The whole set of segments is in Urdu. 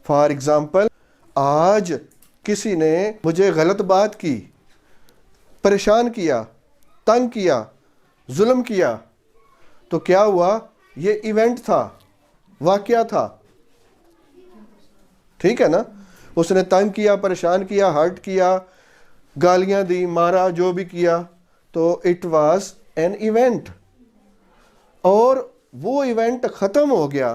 فار ایگزامپل آج کسی نے مجھے غلط بات کی، پریشان کیا، تنگ کیا، ظلم کیا، تو کیا ہوا؟ یہ ایونٹ تھا، واقعہ تھا، ٹھیک ہے نا؟ اس نے تنگ کیا، پریشان کیا، ہرٹ کیا، گالیاں دی، مارا، جو بھی کیا، تو اٹ واز این ایونٹ، اور وہ ایونٹ ختم ہو گیا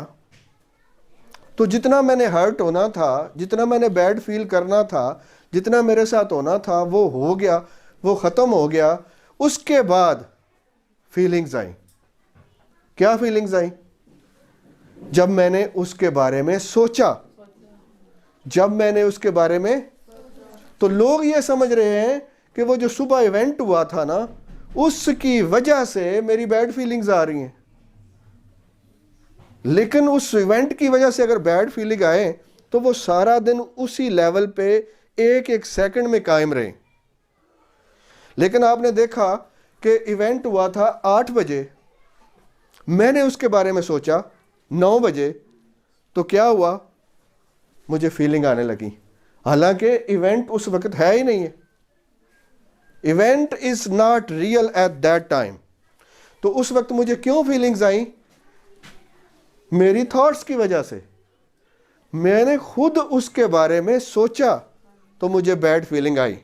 تو جتنا میں نے ہرٹ ہونا تھا، جتنا میں نے بیڈ فیل کرنا تھا، جتنا میرے ساتھ ہونا تھا وہ ہو گیا، وہ ختم ہو گیا۔ اس کے بعد فیلنگز آئیں۔ کیا فیلنگز آئیں؟ جب میں نے اس کے بارے میں سوچا، جب میں نے اس کے بارے میں، تو لوگ یہ سمجھ رہے ہیں کہ وہ جو صبح ایونٹ ہوا تھا نا، اس کی وجہ سے میری بیڈ فیلنگز آ رہی ہیں، لیکن اس ایونٹ کی وجہ سے اگر بیڈ فیلنگ آئے تو وہ سارا دن اسی لیول پہ ایک ایک سیکنڈ میں قائم رہے۔ لیکن آپ نے دیکھا کہ ایونٹ ہوا تھا 8 بجے، میں نے اس کے بارے میں سوچا 9 بجے، تو کیا ہوا؟ مجھے فیلنگ آنے لگی، حالانکہ ایونٹ اس وقت ہے ہی نہیں ہے۔ Event is not real at that time. تو اس وقت مجھے کیوں فیلنگز آئیں؟ میری تھاٹس کی وجہ سے۔ میں نے خود اس کے بارے میں سوچا تو مجھے بیڈ فیلنگ آئی۔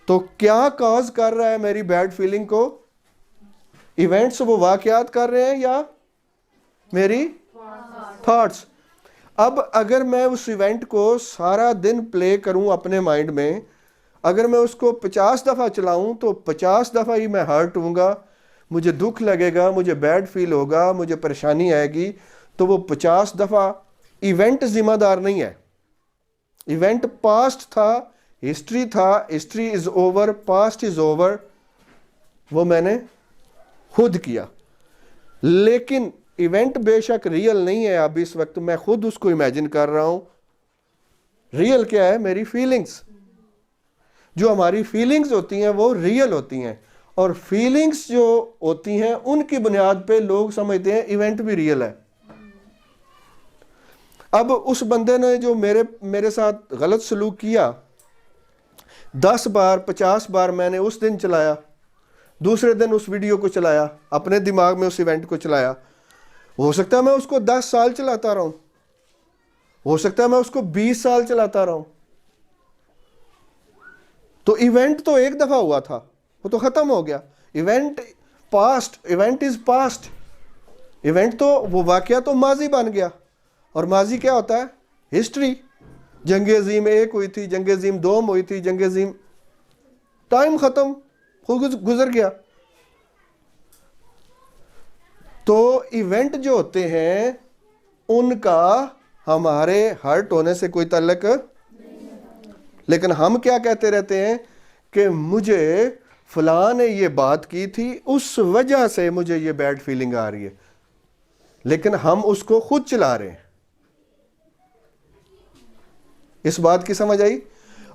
تو کیا کاز کر رہا ہے میری بیڈ فیلنگ کو؟ ایونٹس، وہ واقعات کر رہے ہیں یا میری تھاٹس؟ اب اگر میں اس ایونٹ کو سارا دن پلے کروں اپنے مائنڈ میں، اگر میں اس کو 50 دفعہ چلاؤں تو 50 دفعہ ہی میں ہرٹ ہوں گا، مجھے دکھ لگے گا، مجھے بیڈ فیل ہوگا، مجھے پریشانی آئے گی۔ تو وہ 50 دفعہ ایونٹ ذمہ دار نہیں ہے۔ ایونٹ پاسٹ تھا، ہسٹری تھا، history is over, past is over, وہ میں نے خود کیا۔ لیکن ایونٹ بے شک ریئل نہیں ہے، اب اس وقت میں خود اس کو امیجن کر رہا ہوں۔ ریئل کیا ہے؟ میری فیلنگز۔ جو ہماری فیلنگز ہوتی ہیں وہ ریئل ہوتی ہیں، اور فیلنگز جو ہوتی ہیں ان کی بنیاد پہ لوگ سمجھتے ہیں ایونٹ بھی ریئل ہے۔ اب اس بندے نے جو میرے ساتھ غلط سلوک کیا، 10 بار 50 بار میں نے اس دن چلایا، دوسرے دن اس ویڈیو کو چلایا، اپنے دماغ میں اس ایونٹ کو چلایا۔ ہو سکتا ہے میں اس کو 10 سال چلاتا رہا ہوں، ہو سکتا ہے میں اس کو 20 سال چلاتا رہا ہوں۔ تو ایونٹ تو ایک دفعہ ہوا تھا، وہ تو ختم ہو گیا۔ Event past, event is past, event تو وہ واقعہ تو ماضی بن گیا۔ اور ماضی کیا ہوتا ہے؟ ہسٹری۔ جنگ عظیم 1 ہوئی تھی، جنگ عظیم 2 ہوئی تھی، جنگ عظیم، ٹائم ختم، گزر گیا۔ تو ایونٹ جو ہوتے ہیں ان کا ہمارے ہرٹ ہونے سے کوئی تعلق، لیکن ہم کیا کہتے رہتے ہیں کہ مجھے فلاں نے یہ بات کی تھی، اس وجہ سے مجھے یہ بیڈ فیلنگ آ رہی ہے، لیکن ہم اس کو خود چلا رہے ہیں۔ اس بات کی سمجھ آئی؟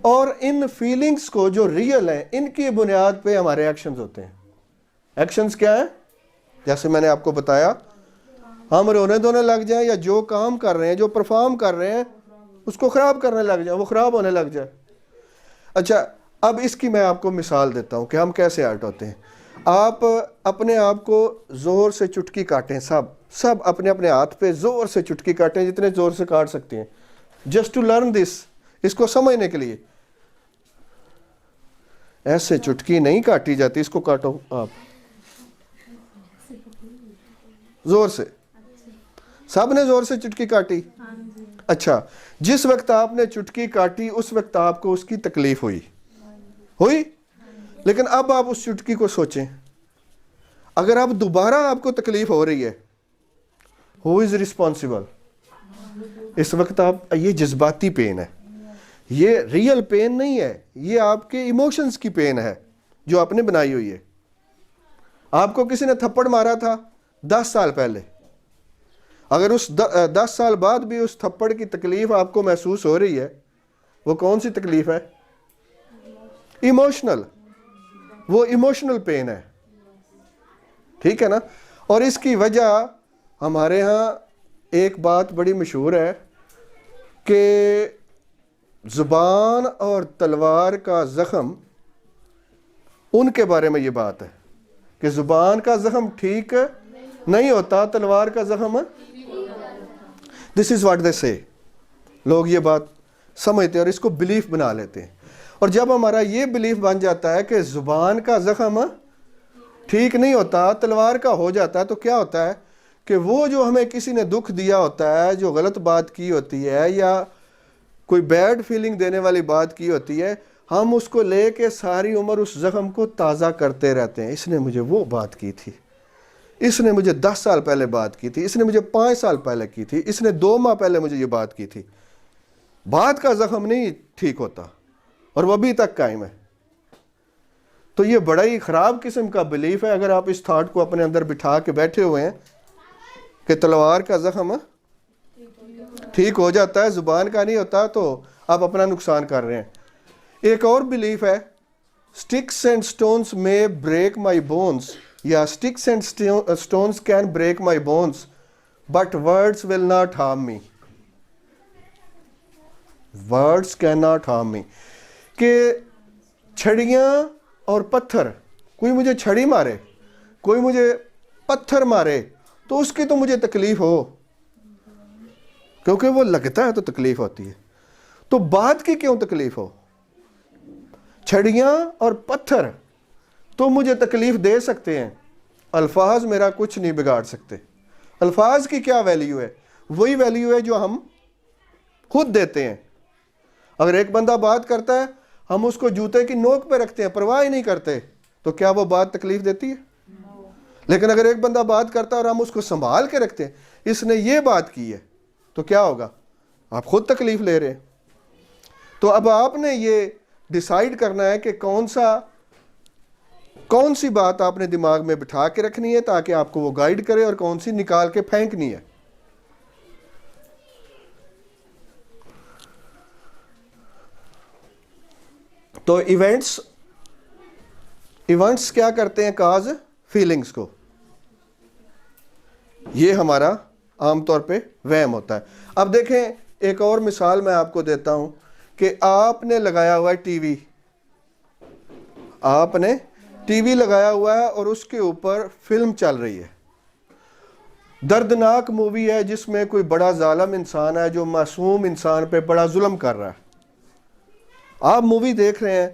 اور ان فیلنگز کو جو ریئل ہیں ان کی بنیاد پہ ہمارے ایکشنز ہوتے ہیں۔ ایکشنز کیا ہیں؟ جیسے میں نے آپ کو بتایا، ہم رونے دھونے لگ جائیں یا جو کام کر رہے ہیں، جو پرفارم کر رہے ہیں، اس کو خراب کرنے لگ جائیں، وہ خراب ہونے لگ جائے۔ اچھا، اب اس کی میں آپ کو مثال دیتا ہوں کہ ہم کیسے ہرٹ ہوتے ہیں۔ آپ اپنے آپ کو زور سے چٹکی کاٹیں، سب اپنے اپنے ہاتھ پہ زور سے چٹکی کاٹیں، جتنے زور سے کاٹ سکتے ہیں، جسٹ ٹو لرن دس، اس کو سمجھنے کے لیے۔ ایسے چٹکی نہیں کاٹی جاتی، اس کو کاٹو آپ زور سے۔ سب نے زور سے چٹکی کاٹی؟ اچھا، جس وقت آپ نے چٹکی کاٹی اس وقت آپ کو اس کی تکلیف ہوئی، لیکن اب آپ اس چٹکی کو سوچیں، اگر اب دوبارہ آپ کو تکلیف ہو رہی ہے، ہو از ریسپانسبل؟ اس وقت آپ، یہ جذباتی پین ہے، یہ ریئل پین نہیں ہے، یہ آپ کے ایموشنز کی پین ہے جو آپ نے بنائی ہوئی ہے۔ آپ کو کسی نے تھپڑ مارا تھا 10 سال پہلے، اگر اس 10 سال بعد بھی اس تھپڑ کی تکلیف آپ کو محسوس ہو رہی ہے، وہ کون سی تکلیف ہے؟ ایموشنل، وہ ایموشنل پین ہے، ٹھیک ہے نا؟ اور اس کی وجہ ہمارے ہاں ایک بات بڑی مشہور ہے کہ زبان اور تلوار کا زخم، ان کے بارے میں یہ بات ہے کہ زبان کا زخم ٹھیک نہیں ہوتا، تلوار کا زخم دس از واٹ دے سے. لوگ یہ بات سمجھتے ہیں اور اس کو بلیف بنا لیتے ہیں. اور جب ہمارا یہ بلیف بن جاتا ہے کہ زبان کا زخم ٹھیک نہیں ہوتا، تلوار کا ہو جاتا ہے، تو کیا ہوتا ہے کہ وہ جو ہمیں کسی نے دکھ دیا ہوتا ہے، جو غلط بات کی ہوتی ہے یا کوئی بیڈ فیلنگ دینے والی بات کی ہوتی ہے، ہم اس کو لے کے ساری عمر اس زخم کو تازہ کرتے رہتے ہیں. اس نے مجھے وہ بات کی تھی، اس نے مجھے 10 سال پہلے بات کی تھی، اس نے مجھے 5 سال پہلے کی تھی، اس نے 2 ماہ پہلے مجھے یہ بات کی تھی. بات کا زخم نہیں ٹھیک ہوتا اور وہ ابھی تک قائم ہے. تو یہ بڑا ہی خراب قسم کا بلیف ہے. اگر آپ اس تھاٹ کو اپنے اندر بٹھا کے بیٹھے ہوئے ہیں کہ تلوار کا زخم ٹھیک ہو جاتا ہے، زبان کا نہیں ہوتا، تو آپ اپنا نقصان کر رہے ہیں. ایک اور بلیف ہے، sticks and stones may break my bones، یا sticks and stones can break my bones but words will not harm me. words cannot harm me، کہ چھڑیاں اور پتھر، کوئی مجھے چھڑی مارے، کوئی مجھے پتھر مارے تو اس کی تو مجھے تکلیف ہو، کیونکہ وہ لگتا ہے تو تکلیف ہوتی ہے. تو بات کی کیوں تکلیف ہو؟ چھڑیاں اور پتھر تو مجھے تکلیف دے سکتے ہیں، الفاظ میرا کچھ نہیں بگاڑ سکتے. الفاظ کی کیا ویلیو ہے؟ وہی ویلیو ہے جو ہم خود دیتے ہیں. اگر ایک بندہ بات کرتا ہے، ہم اس کو جوتے کی نوک پہ رکھتے ہیں، پرواہ ہی نہیں کرتے، تو کیا وہ بات تکلیف دیتی ہے؟ لیکن اگر ایک بندہ بات کرتا ہے اور ہم اس کو سنبھال کے رکھتے ہیں، اس نے یہ بات کی ہے، تو کیا ہوگا؟ آپ خود تکلیف لے رہے ہیں. تو اب آپ نے یہ ڈیسائیڈ کرنا ہے کہ کون سی بات آپ نے دماغ میں بٹھا کے رکھنی ہے تاکہ آپ کو وہ گائیڈ کرے، اور کون سی نکال کے پھینکنی ہے. تو ایونٹس کیا کرتے ہیں؟ کاز فیلنگز کو. یہ ہمارا عام طور پہ وہم ہوتا ہے. اب دیکھیں ایک اور مثال میں آپ کو دیتا ہوں کہ آپ نے لگایا ہوا ہے ٹی وی، آپ نے ٹی وی لگایا ہوا ہے اور اس کے اوپر فلم چل رہی ہے، دردناک مووی ہے جس میں کوئی بڑا ظالم انسان ہے جو معصوم انسان پہ بڑا ظلم کر رہا ہے. آپ مووی دیکھ رہے ہیں،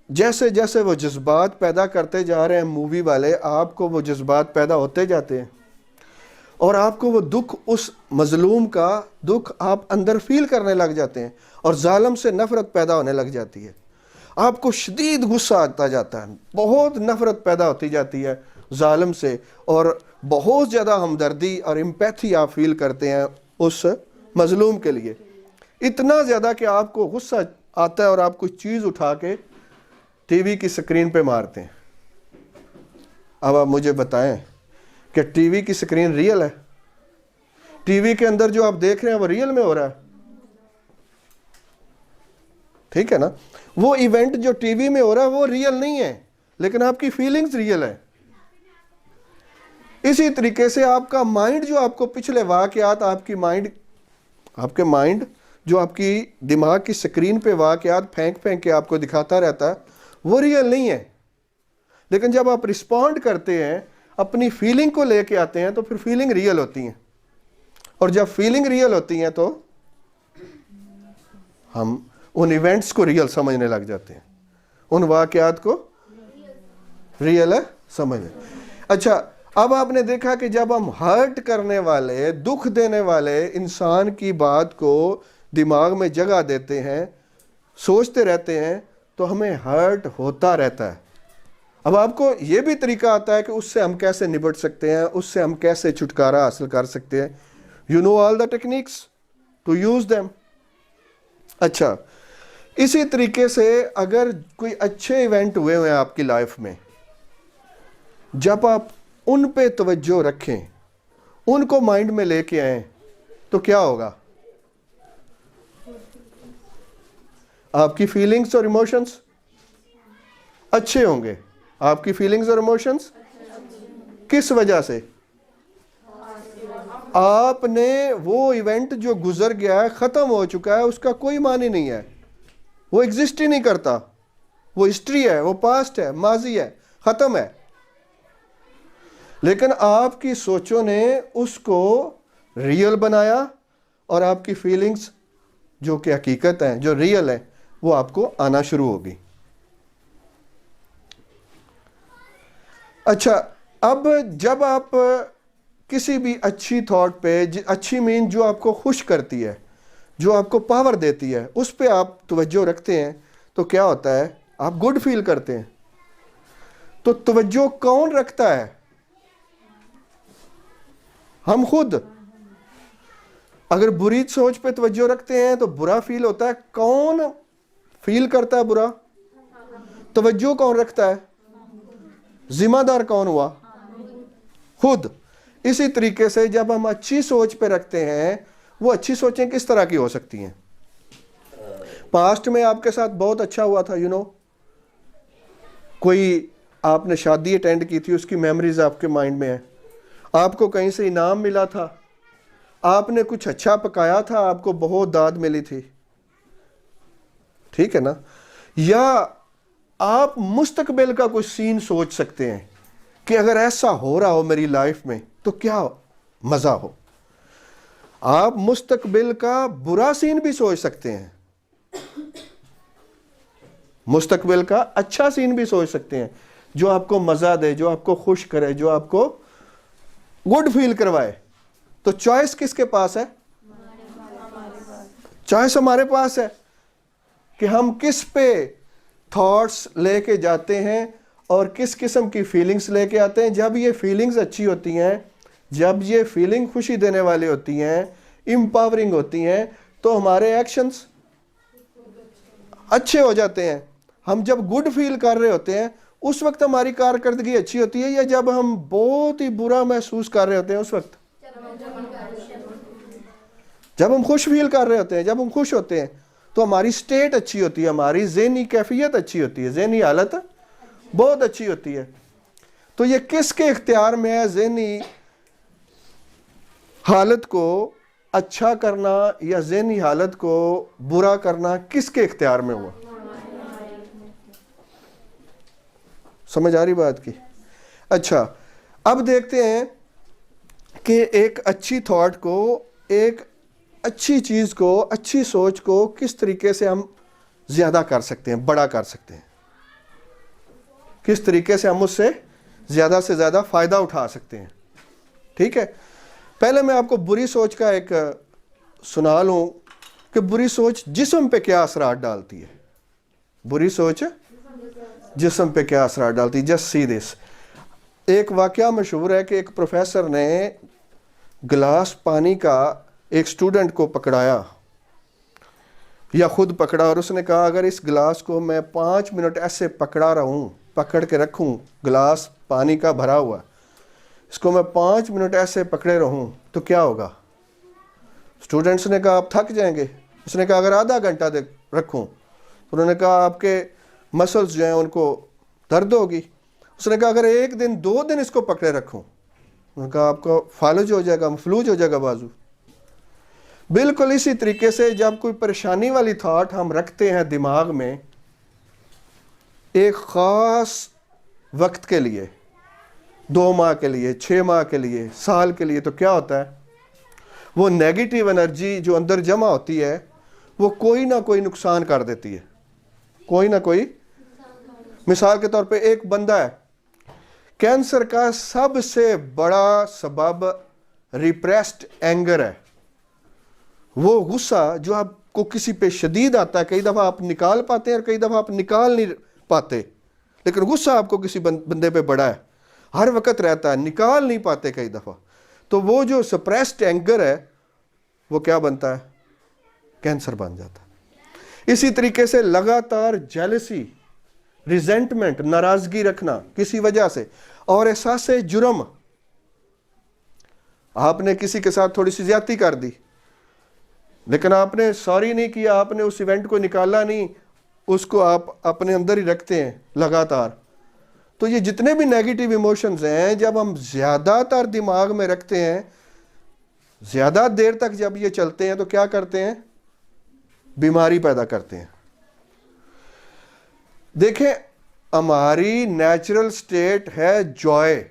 جیسے جیسے وہ جذبات پیدا کرتے جا رہے ہیں مووی والے، آپ کو وہ جذبات پیدا ہوتے جاتے ہیں اور آپ کو وہ دکھ، اس مظلوم کا دکھ آپ اندر فیل کرنے لگ جاتے ہیں اور ظالم سے نفرت پیدا ہونے لگ جاتی ہے. آپ کو شدید غصہ آتا جاتا ہے، بہت نفرت پیدا ہوتی جاتی ہے ظالم سے، اور بہت زیادہ ہمدردی اور امپیتھی آپ فیل کرتے ہیں اس مظلوم کے لیے. اتنا زیادہ کہ آپ کو غصہ آتا ہے اور آپ کوئی چیز اٹھا کے ٹی وی کی سکرین پہ مارتے ہیں. اب آپ مجھے بتائیں کہ ٹی وی کی سکرین ریئل ہے؟ ٹی وی کے اندر جو آپ دیکھ رہے ہیں وہ ریئل میں ہو رہا ہے؟ ٹھیک ہے نا؟ وہ ایونٹ جو ٹی وی میں ہو رہا ہے وہ ریئل نہیں ہے، لیکن آپ کی فیلنگز ریئل ہے. اسی طریقے سے آپ کا مائنڈ جو آپ کو پچھلے واقعات، آپ کے مائنڈ جو آپ کی دماغ کی سکرین پہ واقعات پھینک کے آپ کو دکھاتا رہتا ہے، وہ ریئل نہیں ہے. لیکن جب آپ رسپونڈ کرتے ہیں، اپنی فیلنگ کو لے کے آتے ہیں، تو پھر فیلنگ ریئل ہوتی ہیں. اور جب فیلنگ ریئل ہوتی ہیں تو ہم ان ایونٹس کو ریئل سمجھنے لگ جاتے ہیں، ان واقعات کو ریئل سمجھنے. اچھا، اب آپ نے دیکھا کہ جب ہم ہرٹ کرنے والے، دکھ دینے والے انسان کی بات کو دماغ میں جگہ دیتے ہیں، سوچتے رہتے ہیں، تو ہمیں ہرٹ ہوتا رہتا ہے. اب آپ کو یہ بھی طریقہ آتا ہے کہ اس سے ہم کیسے نبٹ سکتے ہیں، اس سے ہم کیسے چھٹکارا حاصل کر سکتے ہیں. You know all the techniques to use them. اچھا، اسی طریقے سے اگر کوئی اچھے ایونٹ ہوئے ہوئے ہیں آپ کی لائف میں، جب آپ ان پہ توجہ رکھیں، ان کو مائنڈ میں لے کے آئیں، تو کیا ہوگا؟ آپ کی فیلنگز اور ایموشنز اچھے ہوں گے. آپ کی فیلنگز اور ایموشنز کس وجہ سے؟ آپ نے وہ ایونٹ جو گزر گیا ہے، ختم ہو چکا ہے، اس کا کوئی معنی نہیں ہے، وہ ایگزسٹ ہی نہیں کرتا، وہ ہسٹری ہے، وہ پاسٹ ہے، ماضی ہے، ختم ہے۔ لیکن آپ کی سوچوں نے اس کو ریئل بنایا، اور آپ کی فیلنگز جو کہ حقیقت ہیں، جو ریئل ہے، وہ آپ کو آنا شروع ہوگی۔ اچھا، اب جب آپ کسی بھی اچھی تھاٹ پہ، اچھی مین جو آپ کو خوش کرتی ہے، جو آپ کو پاور دیتی ہے، اس پہ آپ توجہ رکھتے ہیں، تو کیا ہوتا ہے؟ آپ گڈ فیل کرتے ہیں۔ تو توجہ کون رکھتا ہے؟ ہم خود۔ اگر بری سوچ پہ توجہ رکھتے ہیں تو برا فیل ہوتا ہے۔ کون فیل کرتا ہے برا؟ توجہ کون رکھتا ہے؟ ذمہ دار کون ہوا؟ خود۔ اسی طریقے سے جب ہم اچھی سوچ پہ رکھتے ہیں، وہ اچھی سوچیں کس طرح کی ہو سکتی ہیں؟ پاسٹ میں آپ کے ساتھ بہت اچھا ہوا تھا، کوئی آپ نے شادی اٹینڈ کی تھی، اس کی میموریز آپ کے مائنڈ میں ہیں، آپ کو کہیں سے انعام ملا تھا، آپ نے کچھ اچھا پکایا تھا، آپ کو بہت داد ملی تھی، ٹھیک ہے نا؟ یا آپ مستقبل کا کوئی سین سوچ سکتے ہیں کہ اگر ایسا ہو رہا ہو میری لائف میں تو کیا مزہ ہو۔ آپ مستقبل کا برا سین بھی سوچ سکتے ہیں، مستقبل کا اچھا سین بھی سوچ سکتے ہیں، جو آپ کو مزہ دے، جو آپ کو خوش کرے، جو آپ کو گڈ فیل کروائے۔ تو چوائس کس کے پاس ہے؟ چوائس ہمارے پاس ہے کہ ہم کس پہ تھاٹس لے کے جاتے ہیں اور کس قسم کی فیلنگز لے کے آتے ہیں۔ جب یہ فیلنگز اچھی ہوتی ہیں، جب یہ فیلنگ خوشی دینے والی ہوتی ہیں، امپاورنگ ہوتی ہیں، تو ہمارے ایکشنز اچھے ہو جاتے ہیں۔ ہم جب گڈ فیل کر رہے ہوتے ہیں اس وقت ہماری کارکردگی اچھی ہوتی ہے، یا جب ہم بہت ہی برا محسوس کر رہے ہوتے ہیں اس وقت؟ جب ہم خوش فیل کر رہے ہوتے ہیں، جب ہم خوش ہوتے ہیں تو ہماری سٹیٹ اچھی ہوتی ہے، ہماری ذہنی کیفیت اچھی ہوتی ہے، ذہنی حالت بہت اچھی ہوتی ہے۔ تو یہ کس کے اختیار میں ہے؟ ذہنی حالت کو اچھا کرنا یا ذہنی حالت کو برا کرنا کس کے اختیار میں ہوا؟ سمجھ آ رہی بات کی؟ اچھا، اب دیکھتے ہیں کہ ایک اچھی تھاٹ کو، ایک اچھی چیز کو، اچھی سوچ کو کس طریقے سے ہم زیادہ کر سکتے ہیں، بڑا کر سکتے ہیں، کس طریقے سے ہم اس سے زیادہ فائدہ اٹھا سکتے ہیں۔ ٹھیک ہے، پہلے میں آپ کو بری سوچ کا ایک سنا لوں کہ بری سوچ جسم پہ کیا اثرات ڈالتی ہے۔ بری سوچ جسم پہ کیا اثرات ڈالتی ہے؟ جسٹ سی دس۔ ایک واقعہ مشہور ہے کہ ایک پروفیسر نے گلاس پانی کا ایک سٹوڈنٹ کو پکڑایا یا خود پکڑا، اور اس نے کہا اگر اس گلاس کو میں 5 منٹ ایسے پکڑ کے رکھوں، گلاس پانی کا بھرا ہوا، اس کو میں 5 منٹ ایسے پکڑے رہوں تو کیا ہوگا؟ سٹوڈنٹس نے کہا آپ تھک جائیں گے۔ اس نے کہا اگر آدھا گھنٹہ رکھوں؟ انہوں نے کہا آپ کے مسلز جو ہیں ان کو درد ہوگی۔ اس نے کہا اگر 1 دن 2 دن اس کو پکڑے رکھوں؟ انہوں نے کہا آپ کو فالج ہو جائے گا، مفلوج ہو جائے گا بازو۔ بالکل اسی طریقے سے جب کوئی پریشانی والی تھاٹ ہم رکھتے ہیں دماغ میں ایک خاص وقت کے لیے، 2 ماہ کے لیے، 6 ماہ کے لیے، سال کے لیے، تو کیا ہوتا ہے؟ وہ نیگیٹو انرجی جو اندر جمع ہوتی ہے وہ کوئی نہ کوئی نقصان کر دیتی ہے، کوئی نہ کوئی۔ مثال کے طور پہ ایک بندہ ہے، کینسر کا سب سے بڑا سبب ریپریسڈ اینگر ہے۔ وہ غصہ جو آپ کو کسی پہ شدید آتا ہے، کئی دفعہ آپ نکال پاتے ہیں اور کئی دفعہ آپ نکال نہیں پاتے، لیکن غصہ آپ کو کسی بندے پہ بڑا ہے، ہر وقت رہتا ہے، نکال نہیں پاتے کئی دفعہ، تو وہ جو سپریسڈ اینگر ہے وہ کیا بنتا ہے؟ کینسر بن جاتا ہے۔ اسی طریقے سے لگاتار جیلسی، ریزنٹمنٹ، ناراضگی رکھنا کسی وجہ سے، اور احساس جرم، آپ نے کسی کے ساتھ تھوڑی سی زیادتی کر دی لیکن آپ نے سوری نہیں کیا، آپ نے اس ایونٹ کو نکالا نہیں، اس کو آپ اپنے اندر ہی رکھتے ہیں لگاتار، تو یہ جتنے بھی نیگیٹو ایموشنز ہیں جب ہم زیادہ تر دماغ میں رکھتے ہیں زیادہ دیر تک جب یہ چلتے ہیں تو کیا کرتے ہیں؟ بیماری پیدا کرتے ہیں. دیکھیں ہماری نیچرل سٹیٹ ہے جوائے.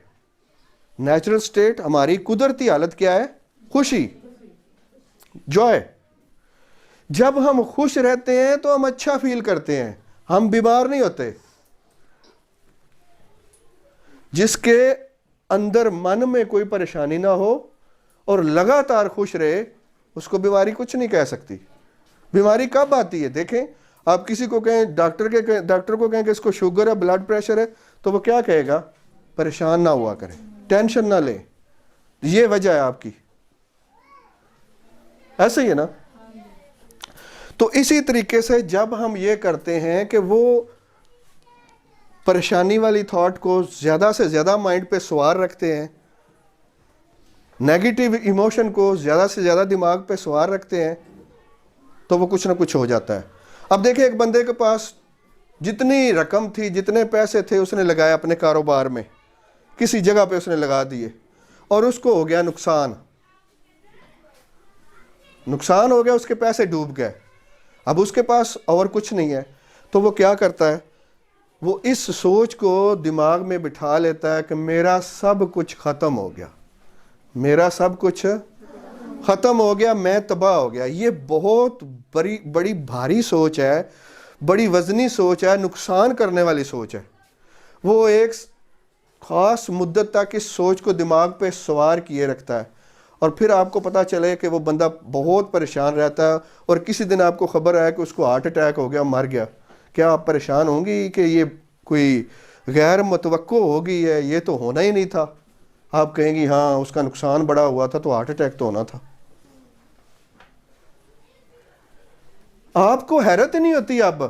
نیچرل سٹیٹ ہماری قدرتی حالت کیا ہے؟ خوشی، جوائے. جب ہم خوش رہتے ہیں تو ہم اچھا فیل کرتے ہیں، ہم بیمار نہیں ہوتے. جس کے اندر من میں کوئی پریشانی نہ ہو اور لگاتار خوش رہے، اس کو بیماری کچھ نہیں کہہ سکتی. بیماری کب آتی ہے؟ دیکھیں آپ کسی کو کہیں، ڈاکٹر کو کہیں کہ اس کو شوگر ہے، بلڈ پریشر ہے، تو وہ کیا کہے گا؟ پریشان نہ ہوا کریں، ٹینشن نہ لیں، یہ وجہ ہے آپ کی. ایسے ہی ہے نا؟ تو اسی طریقے سے جب ہم یہ کرتے ہیں کہ وہ پریشانی والی تھاٹ کو زیادہ سے زیادہ مائنڈ پہ سوار رکھتے ہیں، نیگیٹو ایموشن کو زیادہ سے زیادہ دماغ پہ سوار رکھتے ہیں، تو وہ کچھ نہ کچھ ہو جاتا ہے. اب دیکھیں ایک بندے کے پاس جتنی رقم تھی، جتنے پیسے تھے، اس نے لگائے اپنے کاروبار میں، کسی جگہ پہ اس نے لگا دیے اور اس کو ہو گیا نقصان. نقصان ہو گیا، اس کے پیسے ڈوب گئے. اب اس کے پاس اور کچھ نہیں ہے، تو وہ کیا کرتا ہے؟ وہ اس سوچ کو دماغ میں بٹھا لیتا ہے کہ میرا سب کچھ ختم ہو گیا، میرا سب کچھ ختم ہو گیا، میں تباہ ہو گیا. یہ بہت بڑی بھاری سوچ ہے، بڑی وزنی سوچ ہے، نقصان کرنے والی سوچ ہے. وہ ایک خاص مدت تک اس سوچ کو دماغ پہ سوار کیے رکھتا ہے، اور پھر آپ کو پتہ چلے کہ وہ بندہ بہت پریشان رہتا ہے، اور کسی دن آپ کو خبر آئے کہ اس کو ہارٹ اٹیک ہو گیا، مر گیا. کیا آپ پریشان ہوں گی کہ یہ کوئی غیر متوقع ہو گئی ہے، یہ تو ہونا ہی نہیں تھا؟ آپ کہیں گی ہاں اس کا نقصان بڑا ہوا تھا تو ہارٹ اٹیک تو ہونا تھا. آپ کو حیرت نہیں ہوتی اب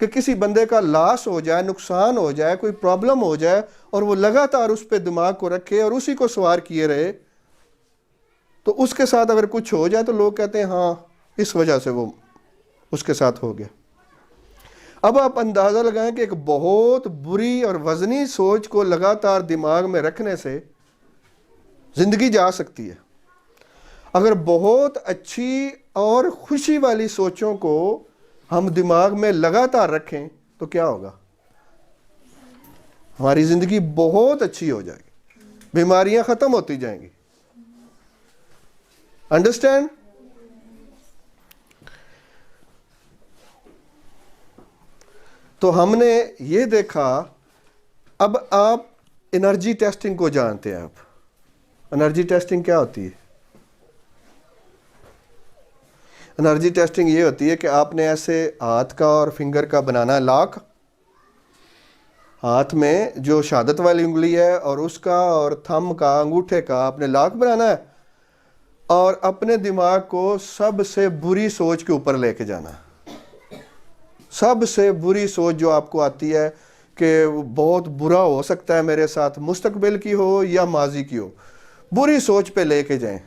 کہ کسی بندے کا لاس ہو جائے، نقصان ہو جائے، کوئی پرابلم ہو جائے، اور وہ لگاتار اس پہ دماغ کو رکھے اور اسی کو سوار کیے رہے، تو اس کے ساتھ اگر کچھ ہو جائے تو لوگ کہتے ہیں ہاں اس وجہ سے وہ اس کے ساتھ ہو گیا. اب آپ اندازہ لگائیں کہ ایک بہت بری اور وزنی سوچ کو لگاتار دماغ میں رکھنے سے زندگی جا سکتی ہے. اگر بہت اچھی اور خوشی والی سوچوں کو ہم دماغ میں لگاتار رکھیں تو کیا ہوگا؟ ہماری زندگی بہت اچھی ہو جائے گی، بیماریاں ختم ہوتی جائیں گی. انڈرسٹینڈ؟ تو ہم نے یہ دیکھا. اب آپ انرجی ٹیسٹنگ کو جانتے ہیں. آپ انرجی ٹیسٹنگ کیا ہوتی ہے؟ انرجی ٹیسٹنگ یہ ہوتی ہے کہ آپ نے ایسے ہاتھ کا اور فنگر کا بنانا ہے لاک. ہاتھ میں جو شہادت والی انگلی ہے اور اس کا اور تھم کا، انگوٹھے کا آپ نے لاک بنانا ہے، اور اپنے دماغ کو سب سے بری سوچ کے اوپر لے کے جانا. سب سے بری سوچ جو آپ کو آتی ہے کہ بہت برا ہو سکتا ہے میرے ساتھ، مستقبل کی ہو یا ماضی کی ہو، بری سوچ پہ لے کے جائیں.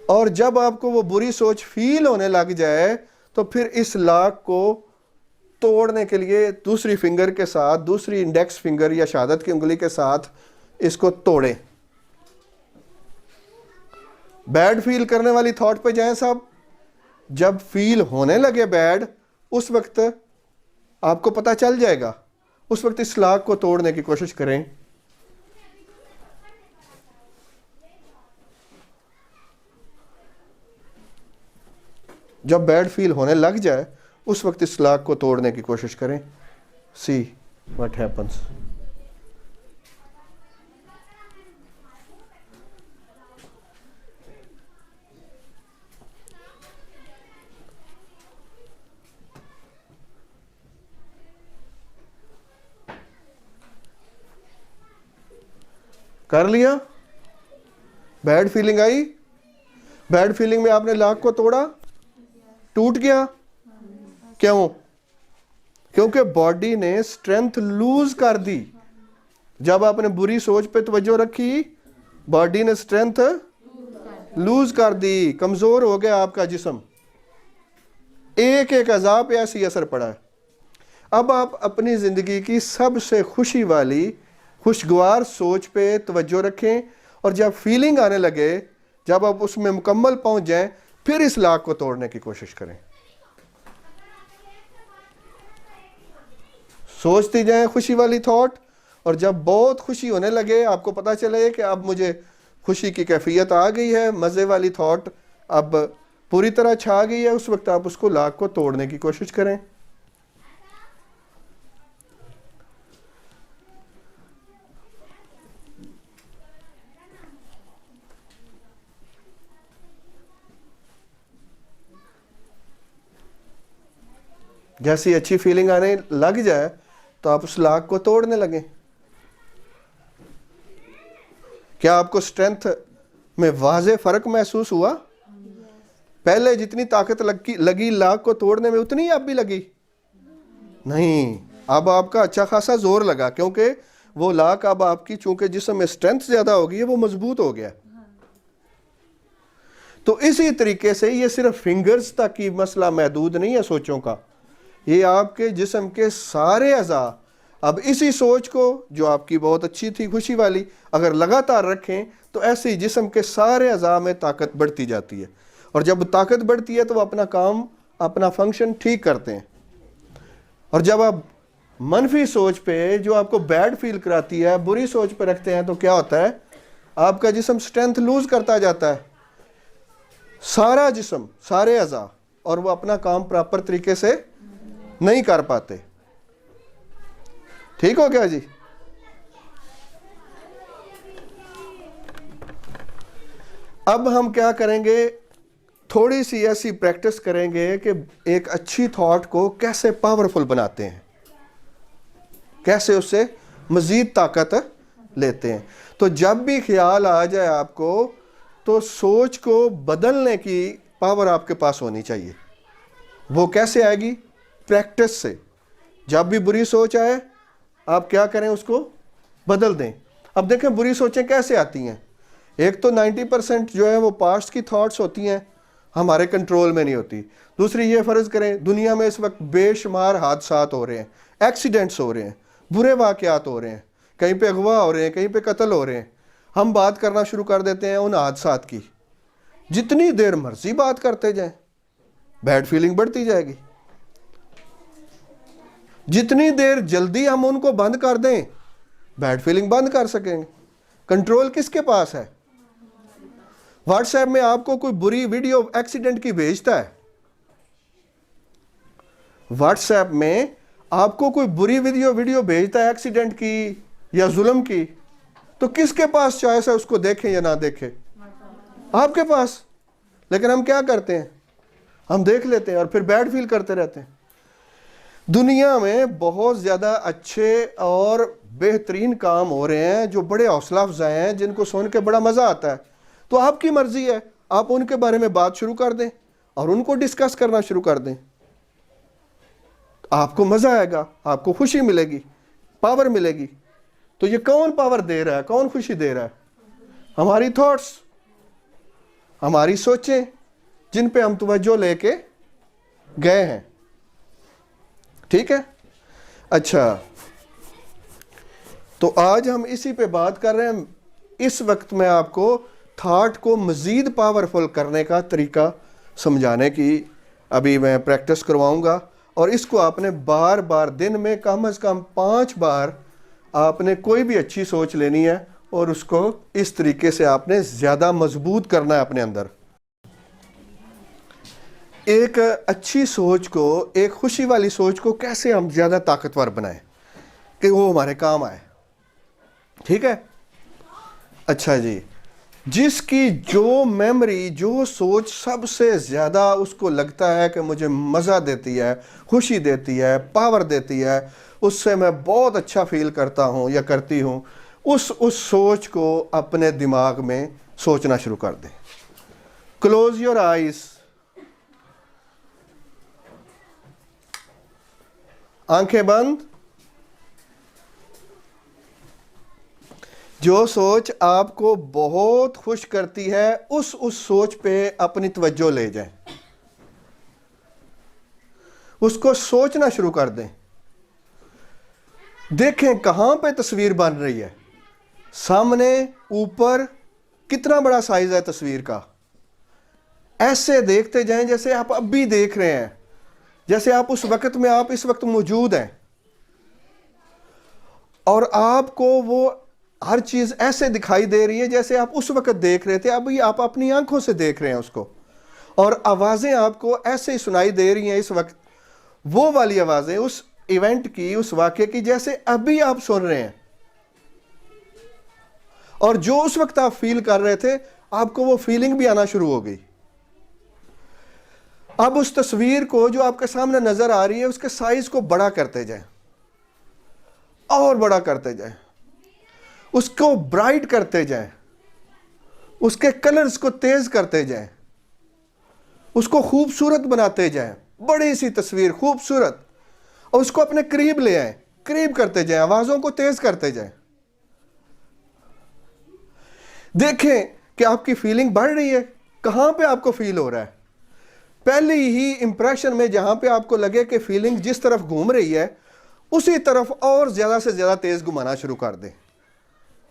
اور جب آپ کو وہ بری سوچ فیل ہونے لگ جائے تو پھر اس لاک کو توڑنے کے لیے دوسری فنگر کے ساتھ، دوسری انڈیکس فنگر یا شہادت کی انگلی کے ساتھ اس کو توڑیں. بیڈ فیل کرنے والی تھاٹ پہ جائیں صاحب. جب فیل ہونے لگے بیڈ، اس وقت آپ کو پتہ چل جائے گا، اس وقت اس لاک کو توڑنے کی کوشش کریں. جب بیڈ فیل ہونے لگ جائے اس وقت اس لاک کو توڑنے کی کوشش کریں. See what happens. کر لیا؟ بیڈ فیلنگ آئی؟ بیڈ فیلنگ میں آپ نے لاک کو توڑا؟ ٹوٹ گیا؟ کیوں؟ کیونکہ باڈی نے اسٹرینتھ لوز کر دی. جب آپ نے بری سوچ پہ توجہ رکھی، باڈی نے اسٹرینتھ لوز کر دی، کمزور ہو گیا آپ کا جسم. ایک ایک اعضاء پہ ایسی اثر پڑا ہے. اب آپ اپنی زندگی کی سب سے خوشی والی خوشگوار سوچ پہ توجہ رکھیں، اور جب فیلنگ آنے لگے، جب آپ اس میں مکمل پہنچ جائیں پھر اس لاک کو توڑنے کی کوشش کریں. سوچتی جائیں خوشی والی تھاٹ، اور جب بہت خوشی ہونے لگے، آپ کو پتا چلے کہ اب مجھے خوشی کی کیفیت آ گئی ہے، مزے والی تھاٹ اب پوری طرح چھا گئی ہے، اس وقت آپ اس کو لاک کو توڑنے کی کوشش کریں. جیسی اچھی فیلنگ آنے لگ جائے تو آپ اس لاک کو توڑنے لگیں. کیا آپ کو اسٹرینتھ میں واضح فرق محسوس ہوا؟ پہلے جتنی طاقت لگی لاک کو توڑنے میں اتنی اب بھی لگی نہیں. اب آپ کا اچھا خاصا زور لگا، کیونکہ وہ لاک اب آپ کی چونکہ جسم میں اسٹرینتھ زیادہ ہوگی ہے، وہ مضبوط ہو گیا. تو اسی طریقے سے یہ صرف فنگرز تک کی مسئلہ محدود نہیں ہے سوچوں کا، یہ آپ کے جسم کے سارے اعضاء اب اسی سوچ کو جو آپ کی بہت اچھی تھی خوشی والی اگر لگاتار رکھیں تو ایسے ہی جسم کے سارے اعضاء میں طاقت بڑھتی جاتی ہے، اور جب طاقت بڑھتی ہے تو وہ اپنا کام اپنا فنکشن ٹھیک کرتے ہیں. اور جب آپ منفی سوچ پہ جو آپ کو بیڈ فیل کراتی ہے، بری سوچ پہ رکھتے ہیں، تو کیا ہوتا ہے؟ آپ کا جسم سٹرینتھ لوز کرتا جاتا ہے، سارا جسم سارے اعضاء، اور وہ اپنا کام پراپر طریقے سے نہیں کر پاتے. ٹھیک ہو گیا جی؟ اب ہم کیا کریں گے؟ تھوڑی سی ایسی پریکٹس کریں گے کہ ایک اچھی تھاٹ کو کیسے پاورفل بناتے ہیں، کیسے اس سے مزید طاقت لیتے ہیں. تو جب بھی خیال آ جائے آپ کو تو سوچ کو بدلنے کی پاور آپ کے پاس ہونی چاہیے. وہ کیسے آئے گی؟ پریکٹس سے. جب بھی بری سوچ آئے آپ کیا کریں؟ اس کو بدل دیں. اب دیکھیں بری سوچیں کیسے آتی ہیں. ایک تو 90% جو ہے وہ پاسٹ کی تھاٹس ہوتی ہیں، ہمارے کنٹرول میں نہیں ہوتی. دوسری یہ فرض کریں دنیا میں اس وقت بے شمار حادثات ہو رہے ہیں، ایکسیڈنٹس ہو رہے ہیں، برے واقعات ہو رہے ہیں، کہیں پہ اغوا ہو رہے ہیں، کہیں پہ قتل ہو رہے ہیں. ہم بات کرنا شروع کر دیتے ہیں ان حادثات کی. جتنی دیر مرضی بات کرتے جائیں بیڈ فیلنگ بڑھتی جائے گی. جتنی دیر جلدی ہم ان کو بند کر دیں بیڈ فیلنگ بند کر سکیں گے. کنٹرول کس کے پاس ہے؟ واٹس ایپ میں آپ کو کوئی بری ویڈیو ایکسیڈنٹ کی بھیجتا ہے، واٹس ایپ میں آپ کو کوئی بری ویڈیو بھیجتا ہے ایکسیڈنٹ کی یا ظلم کی، تو کس کے پاس چوائس ہے اس کو دیکھیں یا نہ دیکھیں؟ آپ کے پاس. لیکن ہم کیا کرتے ہیں؟ ہم دیکھ لیتے ہیں اور پھر بیڈ فیل کرتے رہتے ہیں. دنیا میں بہت زیادہ اچھے اور بہترین کام ہو رہے ہیں جو بڑے حوصلہ افزا ہیں، جن کو سن کے بڑا مزہ آتا ہے. تو آپ کی مرضی ہے، آپ ان کے بارے میں بات شروع کر دیں اور ان کو ڈسکس کرنا شروع کر دیں. آپ کو مزہ آئے گا، آپ کو خوشی ملے گی، پاور ملے گی. تو یہ کون پاور دے رہا ہے، کون خوشی دے رہا ہے؟ ہماری تھاٹس، ہماری سوچیں جن پہ ہم توجہ لے کے گئے ہیں. ٹھیک ہے؟ اچھا، تو آج ہم اسی پہ بات کر رہے ہیں. اس وقت میں آپ کو تھاٹ کو مزید پاورفل کرنے کا طریقہ سمجھانے کی ابھی میں پریکٹس کرواؤں گا، اور اس کو آپ نے بار بار دن میں کم از کم 5 بار آپ نے کوئی بھی اچھی سوچ لینی ہے اور اس کو اس طریقے سے آپ نے زیادہ مضبوط کرنا ہے اپنے اندر. ایک اچھی سوچ کو، ایک خوشی والی سوچ کو کیسے ہم زیادہ طاقتور بنائیں کہ وہ ہمارے کام آئے. ٹھیک ہے؟ اچھا جی، جس کی جو میموری، جو سوچ سب سے زیادہ اس کو لگتا ہے کہ مجھے مزہ دیتی ہے، خوشی دیتی ہے، پاور دیتی ہے، اس سے میں بہت اچھا فیل کرتا ہوں یا کرتی ہوں، اس سوچ کو اپنے دماغ میں سوچنا شروع کر دیں. Close your eyes. آنکھیں بند. جو سوچ آپ کو بہت خوش کرتی ہے اس سوچ پہ اپنی توجہ لے جائیں، اس کو سوچنا شروع کر دیں. دیکھیں کہاں پہ تصویر بن رہی ہے، سامنے، اوپر، کتنا بڑا سائز ہے تصویر کا. ایسے دیکھتے جائیں جیسے آپ اب بھی دیکھ رہے ہیں, جیسے آپ اس وقت میں آپ اس وقت موجود ہیں, اور آپ کو وہ ہر چیز ایسے دکھائی دے رہی ہے جیسے آپ اس وقت دیکھ رہے تھے, ابھی آپ اپنی آنکھوں سے دیکھ رہے ہیں اس کو, اور آوازیں آپ کو ایسے ہی سنائی دے رہی ہیں اس وقت, وہ والی آوازیں اس ایونٹ کی, اس واقعے کی, جیسے ابھی آپ سن رہے ہیں. اور جو اس وقت آپ فیل کر رہے تھے, آپ کو وہ فیلنگ بھی آنا شروع ہو گئی. اب اس تصویر کو جو آپ کے سامنے نظر آ رہی ہے, اس کے سائز کو بڑا کرتے جائیں, اور بڑا کرتے جائیں, اس کو برائٹ کرتے جائیں, اس کے کلرز کو تیز کرتے جائیں, اس کو خوبصورت بناتے جائیں, بڑی سی تصویر خوبصورت, اور اس کو اپنے قریب لے آئیں, قریب کرتے جائیں, آوازوں کو تیز کرتے جائیں. دیکھیں کہ آپ کی فیلنگ بڑھ رہی ہے, کہاں پہ آپ کو فیل ہو رہا ہے. پہلی ہی امپریشن میں جہاں پہ آپ کو لگے کہ فیلنگ جس طرف گھوم رہی ہے, اسی طرف اور زیادہ سے زیادہ تیز گھمانا شروع کر دیں.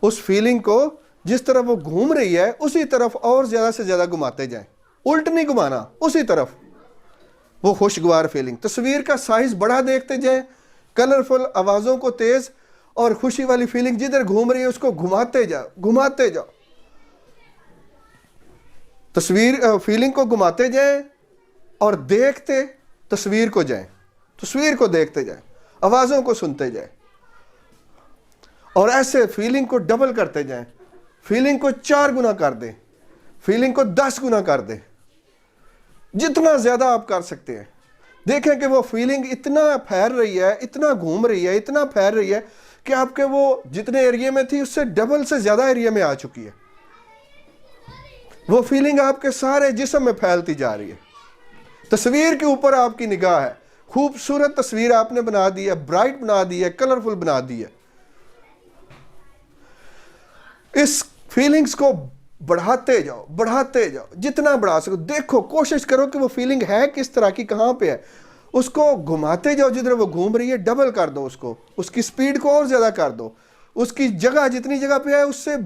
اس فیلنگ کو جس طرف وہ گھوم رہی ہے اسی طرف اور زیادہ سے زیادہ گھماتے جائیں, الٹ نہیں گھمانا, اسی طرف. وہ خوشگوار فیلنگ, تصویر کا سائز بڑا دیکھتے جائیں, کلرفل, آوازوں کو تیز, اور خوشی والی فیلنگ جدھر گھوم رہی ہے اس کو گھماتے جاؤ, گھماتے جاؤ. فیلنگ کو گھماتے جائیں اور دیکھتے تصویر کو جائیں, تصویر کو دیکھتے جائیں, آوازوں کو سنتے جائیں, اور ایسے فیلنگ کو ڈبل کرتے جائیں. فیلنگ کو 4 گنا کر دیں, فیلنگ کو 10 گنا کر دیں, جتنا زیادہ آپ کر سکتے ہیں. دیکھیں کہ وہ فیلنگ اتنا پھیل رہی ہے, اتنا گھوم رہی ہے, اتنا پھیل رہی ہے کہ آپ کے وہ جتنے ایریے میں تھی اس سے ڈبل سے زیادہ ایریے میں آ چکی ہے. وہ فیلنگ آپ کے سارے جسم میں پھیلتی جا رہی ہے. تصویر کے اوپر آپ کی نگاہ ہے, خوبصورت تصویر آپ نے بنا دی ہے, برائٹ بنا دی ہے, کلرفل بنا دی ہے. اس فیلنگز کو بڑھاتے جاؤ, بڑھاتے جاؤ, جتنا بڑھا سکو. دیکھو, کوشش کرو کہ وہ فیلنگ ہے کس طرح کی, کہاں پہ ہے. اس کو گھماتے جاؤ, جدھر وہ گھوم رہی ہے ڈبل کر دو اس کو, اس کی سپیڈ کو اور زیادہ کر دو. اس کی جگہ جتنی جگہ پہ ہے اس سے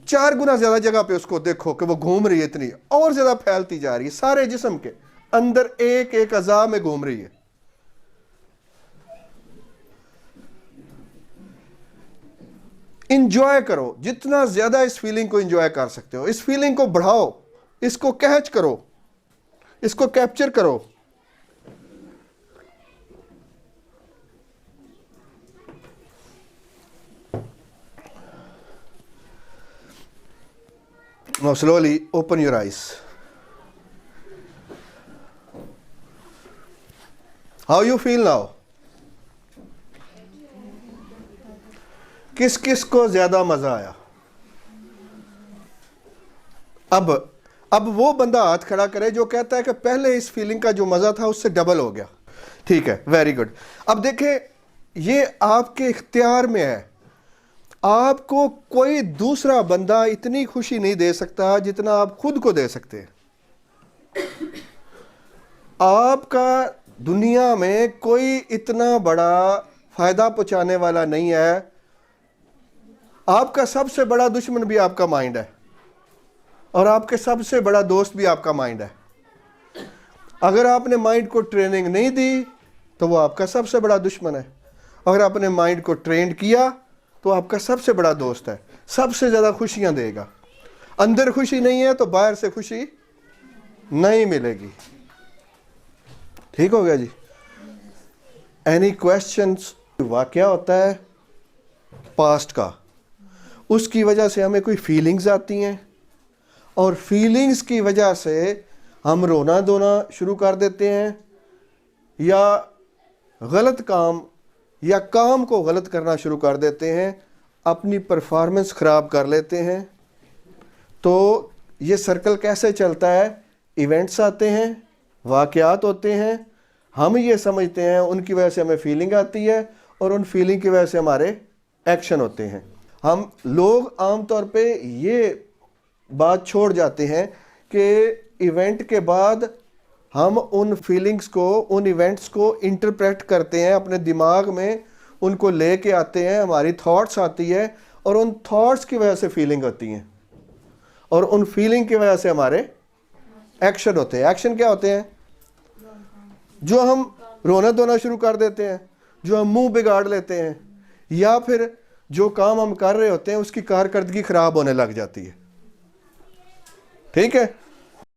4 گنا زیادہ جگہ پہ اس کو دیکھو کہ وہ گھوم رہی ہے, اتنی اور زیادہ پھیلتی جا رہی ہے, سارے جسم کے اندر ایک ایک اعضاء میں گھوم رہی ہے. انجوائے کرو, جتنا زیادہ اس فیلنگ کو انجوائے کر سکتے ہو. اس فیلنگ کو بڑھاؤ, اس کو کیچ کرو, اس کو کیپچر کرو. Now slowly open your eyes. How you feel now? کس کس کو زیادہ مزہ آیا؟ اب وہ بندہ ہاتھ کھڑا کرے جو کہتا ہے کہ پہلے اس فیلنگ کا جو مزہ تھا اس سے ڈبل ہو گیا. ٹھیک ہے, ویری گڈ. اب دیکھیں, یہ آپ کے اختیار میں ہے. آپ کو کوئی دوسرا بندہ اتنی خوشی نہیں دے سکتا جتنا آپ خود کو دے سکتے ہیں. آپ کا دنیا میں کوئی اتنا بڑا فائدہ پہنچانے والا نہیں ہے. آپ کا سب سے بڑا دشمن بھی آپ کا مائنڈ ہے, اور آپ کے سب سے بڑا دوست بھی آپ کا مائنڈ ہے. اگر آپ نے مائنڈ کو ٹریننگ نہیں دی تو وہ آپ کا سب سے بڑا دشمن ہے. اگر آپ نے مائنڈ کو ٹرینڈ کیا تو آپ کا سب سے بڑا دوست ہے, سب سے زیادہ خوشیاں دے گا. اندر خوشی نہیں ہے تو باہر سے خوشی نہیں ملے گی. ٹھیک ہو گیا جی؟ Any questions? واقعہ ہوتا ہے پاسٹ کا, اس کی وجہ سے ہمیں کوئی فیلنگز آتی ہیں, اور فیلنگز کی وجہ سے ہم رونا دھونا شروع کر دیتے ہیں, یا غلط کام یا کام کو غلط کرنا شروع کر دیتے ہیں, اپنی پرفارمنس خراب کر لیتے ہیں. تو یہ سرکل کیسے چلتا ہے؟ ایونٹس آتے ہیں, واقعات ہوتے ہیں, ہم یہ سمجھتے ہیں ان کی وجہ سے ہمیں فیلنگ آتی ہے, اور ان فیلنگ کی وجہ سے ہمارے ایکشن ہوتے ہیں. ہم لوگ عام طور پہ یہ بات چھوڑ جاتے ہیں کہ ایونٹ کے بعد ہم ان فیلنگز کو, ان ایونٹس کو انٹرپریٹ کرتے ہیں اپنے دماغ میں, ان کو لے کے آتے ہیں, ہماری تھاٹس آتی ہے, اور ان تھاٹس کی وجہ سے فیلنگ ہوتی ہیں. اور ان فیلنگ کی وجہ سے ہمارے ایکشن ہوتے ہیں. ایکشن کیا ہوتے ہیں؟ جو ہم رونا دھونا شروع کر دیتے ہیں, جو ہم منہ بگاڑ لیتے ہیں, یا پھر جو کام ہم کر رہے ہوتے ہیں اس کی کارکردگی خراب ہونے لگ جاتی ہے. ٹھیک ہے.